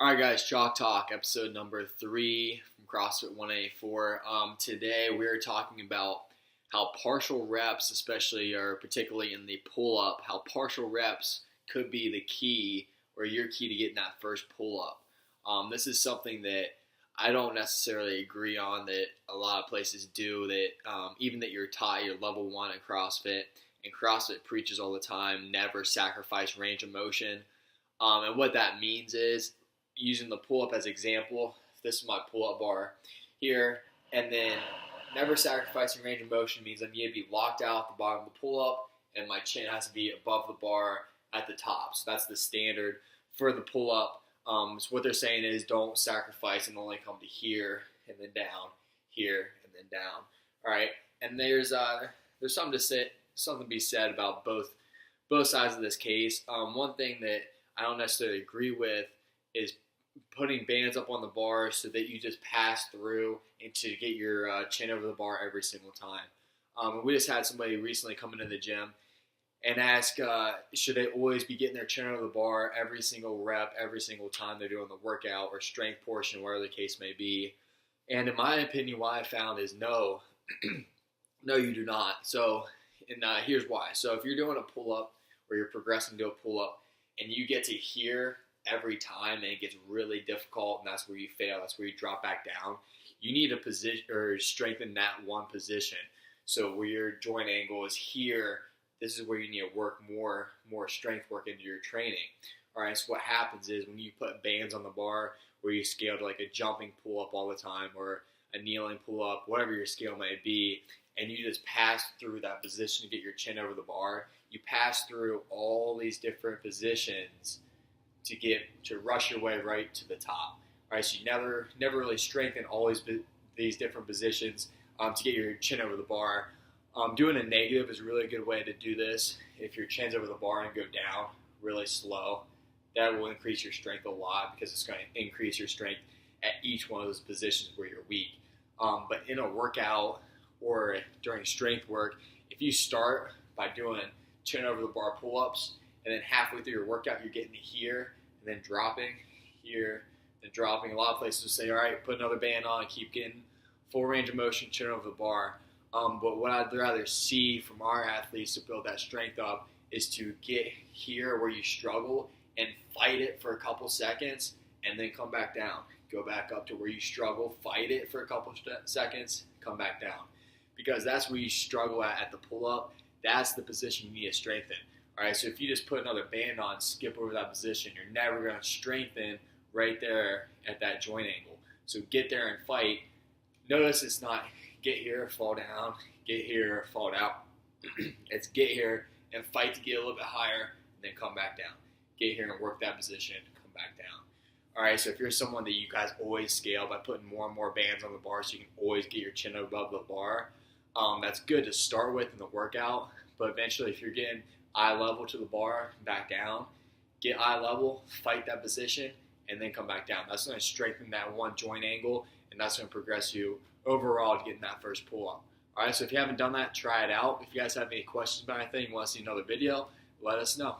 All right, guys, Chalk Talk, episode number 3 from CrossFit 184. Today we're talking about how partial reps, especially or particularly in the pull-up, how partial reps could be the key or your key to getting that first pull-up. This is something that I don't necessarily agree on that a lot of places do, that even that you're taught, you're level 1 at CrossFit, and CrossFit preaches all the time, never sacrifice range of motion. And what that means is, using the pull-up as example, this is my pull-up bar here, and then never sacrificing range of motion means I need to be locked out at the bottom of the pull-up, and my chin has to be above the bar at the top. So that's the standard for the pull-up. So what they're saying is don't sacrifice and only come to here and then down, here and then down. All right, and there's something to be said about both sides of this case. One thing that I don't necessarily agree with is putting bands up on the bar so that you just pass through and to get your chin over the bar every single time. We just had somebody recently come into the gym and ask, should they always be getting their chin over the bar every single rep, every single time they're doing the workout or strength portion, whatever the case may be. And in my opinion, what I found is no, no, you do not. So, and here's why. So if you're doing a pull-up or you're progressing to a pull-up and you get to here every time and it gets really difficult and that's where you fail, that's where you drop back down, you need to position or strengthen that one position. So where your joint angle is here, this is where you need to work more strength work into your training. All right, so what happens is when you put bands on the bar where you scale to like a jumping pull-up all the time or a kneeling pull-up, whatever your scale may be, and you just pass through that position to get your chin over the bar, you pass through all these different positions to rush your way right to the top. All right, so you never really strengthen all these different positions to get your chin over the bar. Doing a negative is a really good way to do this. If your chin's over the bar and go down really slow, that will increase your strength a lot because it's going to increase your strength at each one of those positions where you're weak. But in a workout or during strength work, if you start by doing chin over the bar pull-ups, and then halfway through your workout, you're getting to here, and then dropping here, and dropping. A lot of places will say, all right, put another band on, keep getting full range of motion, chin over the bar. But what I'd rather see from our athletes to build that strength up is to get here where you struggle and fight it for a couple seconds, and then come back down. Go back up to where you struggle, fight it for a couple seconds, come back down. Because that's where you struggle at the pull-up. That's the position you need to strengthen. All right, so if you just put another band on, skip over that position, you're never going to strengthen right there at that joint angle. So get there and fight. Notice it's not get here, fall down, get here, fall down. It's get here and fight to get a little bit higher, and then come back down. Get here and work that position, come back down. All right, so if you're someone that you guys always scale by putting more and more bands on the bar so you can always get your chin above the bar, that's good to start with in the workout. But eventually, if you're getting eye level to the bar, back down, get eye level, fight that position, and then come back down. That's going to strengthen that one joint angle, and that's going to progress you overall to getting that first pull-up. All right, so if you haven't done that, try it out. If you guys have any questions about anything, you want to see another video, let us know.